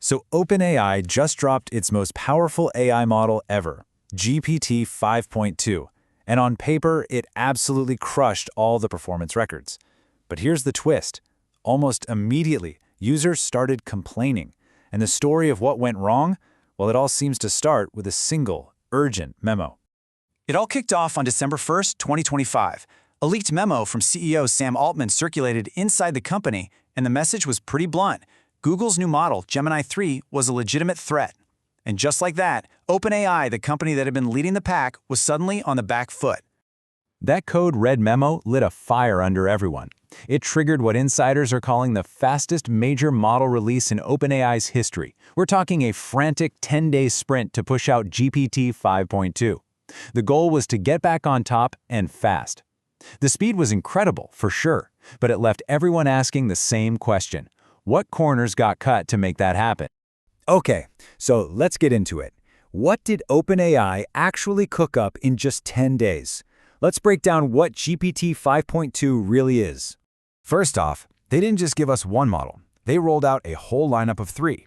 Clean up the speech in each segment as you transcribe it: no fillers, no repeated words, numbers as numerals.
So OpenAI just dropped its most powerful AI model ever, GPT 5.2, and on paper, it absolutely crushed all the performance records. But here's the twist. Almost immediately, users started complaining. And the story of what went wrong? Well, it all seems to start with a single, urgent memo. It all kicked off on December 1st, 2025. A leaked memo from CEO Sam Altman circulated inside the company, and the message was pretty blunt. Google's new model, Gemini 3, was a legitimate threat. And just like that, OpenAI, the company that had been leading the pack, was suddenly on the back foot. That code-red memo lit a fire under everyone. It triggered what insiders are calling the fastest major model release in OpenAI's history. We're talking a frantic 10-day sprint to push out GPT 5.2. The goal was to get back on top and fast. The speed was incredible, for sure, but it left everyone asking the same question. What corners got cut to make that happen? Okay, so let's get into it. What did OpenAI actually cook up in just 10 days? Let's break down what GPT 5.2 really is. First off, they didn't just give us one model. They rolled out a whole lineup of 3.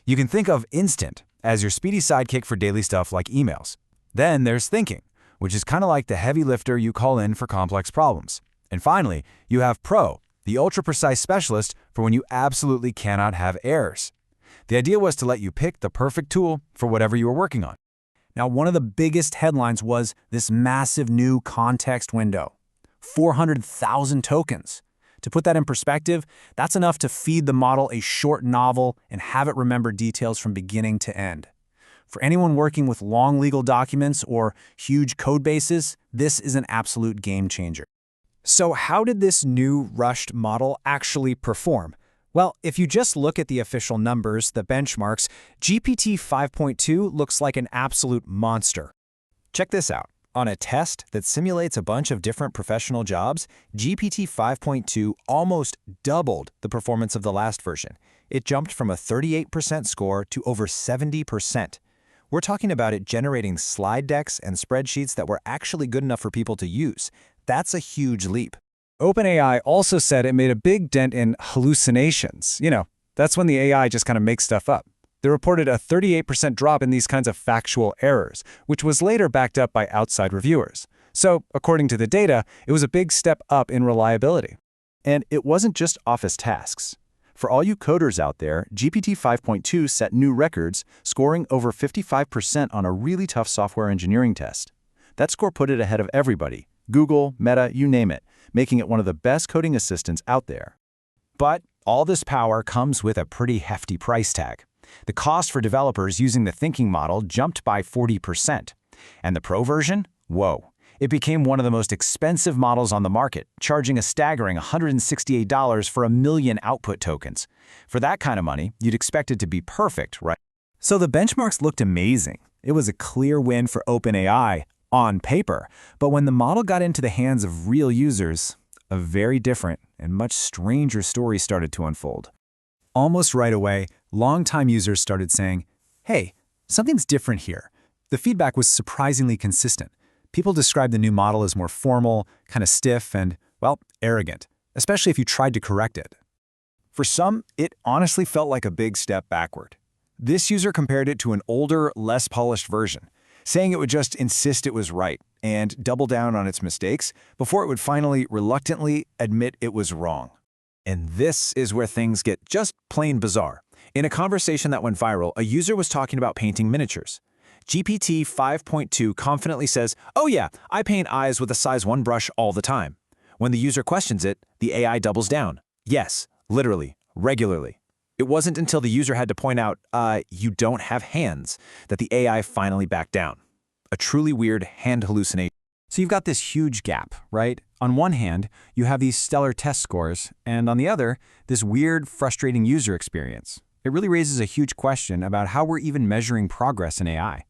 You can think of Instant as your speedy sidekick for daily stuff like emails. Then there's Thinking, which is kind of like the heavy lifter you call in for complex problems. And finally, you have Pro, the ultra-precise specialist for when you absolutely cannot have errors. The idea was to let you pick the perfect tool for whatever you were working on. Now, one of the biggest headlines was this massive new context window. 400,000 tokens. To put that in perspective, that's enough to feed the model a short novel and have it remember details from beginning to end. For anyone working with long legal documents or huge code bases, this is an absolute game changer. So how did this new rushed model actually perform? Well, if you just look at the official numbers, the benchmarks, GPT 5.2 looks like an absolute monster. Check this out. On a test that simulates a bunch of different professional jobs, GPT 5.2 almost doubled the performance of the last version. It jumped from a 38% score to over 70%. We're talking about it generating slide decks and spreadsheets that were actually good enough for people to use. That's a huge leap. OpenAI also said it made a big dent in hallucinations. That's when the AI just kind of makes stuff up. They reported a 38% drop in these kinds of factual errors, which was later backed up by outside reviewers. So, according to the data, it was a big step up in reliability. And it wasn't just office tasks. For all you coders out there, GPT 5.2 set new records, scoring over 55% on a really tough software engineering test. That score put it ahead of everybody. Google, Meta, you name it, making it one of the best coding assistants out there. But all this power comes with a pretty hefty price tag. The cost for developers using the thinking model jumped by 40%. And the Pro version? Whoa. It became one of the most expensive models on the market, charging a staggering $168 for 1 million output tokens. For that kind of money, you'd expect it to be perfect, right? So the benchmarks looked amazing. It was a clear win for OpenAI, on paper, but when the model got into the hands of real users, a very different and much stranger story started to unfold. Almost right away, longtime users started saying, hey, something's different here. The feedback was surprisingly consistent. People described the new model as more formal, kind of stiff, and, well, arrogant, especially if you tried to correct it. For some, it honestly felt like a big step backward. This user compared it to an older, less polished version, saying it would just insist it was right and double down on its mistakes before it would finally reluctantly admit it was wrong. And this is where things get just plain bizarre. In a conversation that went viral, a user was talking about painting miniatures. GPT 5.2 confidently says, "Oh yeah, I paint eyes with a size 1 brush all the time." When the user questions it, the AI doubles down. Yes, literally, regularly. It wasn't until the user had to point out, you don't have hands, that the AI finally backed down. A truly weird hand hallucination. So you've got this huge gap, right? On one hand, you have these stellar test scores, and on the other, this weird, frustrating user experience. It really raises a huge question about how we're even measuring progress in AI.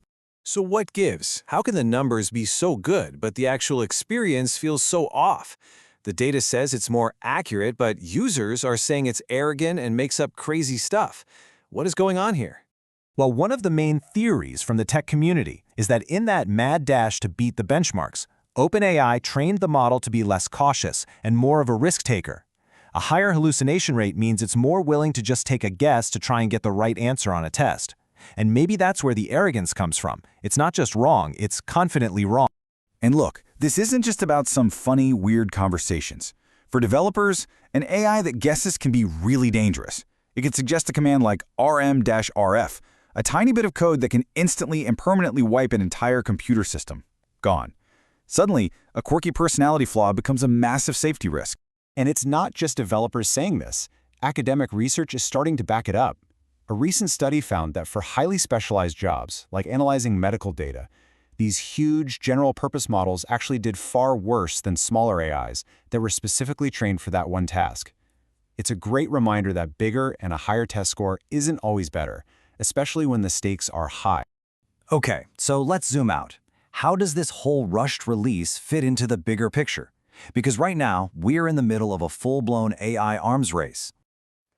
So what gives? How can the numbers be so good, but the actual experience feels so off? The data says it's more accurate, but users are saying it's arrogant and makes up crazy stuff. What is going on here? Well, one of the main theories from the tech community is that in that mad dash to beat the benchmarks, OpenAI trained the model to be less cautious and more of a risk taker. A higher hallucination rate means it's more willing to just take a guess to try and get the right answer on a test. And maybe that's where the arrogance comes from. It's not just wrong, it's confidently wrong. And look, this isn't just about some funny, weird conversations. For developers, an AI that guesses can be really dangerous. It can suggest a command like rm-rf, a tiny bit of code that can instantly and permanently wipe an entire computer system. Gone. Suddenly, a quirky personality flaw becomes a massive safety risk. And it's not just developers saying this. Academic research is starting to back it up. A recent study found that for highly specialized jobs, like analyzing medical data, these huge general-purpose models actually did far worse than smaller AIs that were specifically trained for that one task. It's a great reminder that bigger and a higher test score isn't always better, especially when the stakes are high. Okay, so let's zoom out. How does this whole rushed release fit into the bigger picture? Because right now, we're in the middle of a full-blown AI arms race.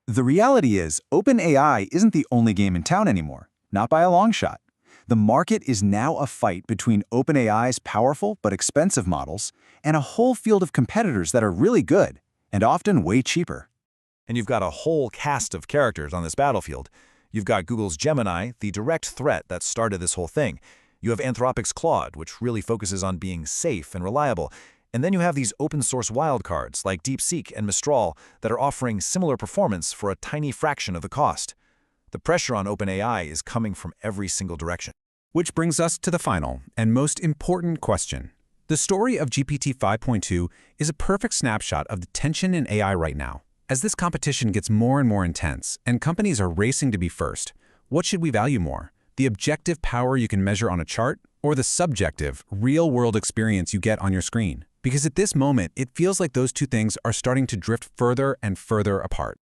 The reality is, OpenAI isn't the only game in town anymore, not by a long shot. The market is now a fight between OpenAI's powerful but expensive models and a whole field of competitors that are really good and often way cheaper. And you've got a whole cast of characters on this battlefield. You've got Google's Gemini, the direct threat that started this whole thing. You have Anthropic's Claude, which really focuses on being safe and reliable. And then you have these open-source wildcards like DeepSeek and Mistral that are offering similar performance for a tiny fraction of the cost. The pressure on OpenAI is coming from every single direction. Which brings us to the final and most important question. The story of GPT 5.2 is a perfect snapshot of the tension in AI right now. As this competition gets more and more intense and companies are racing to be first, what should we value more? The objective power you can measure on a chart or the subjective, real-world experience you get on your screen? Because at this moment, it feels like those two things are starting to drift further and further apart.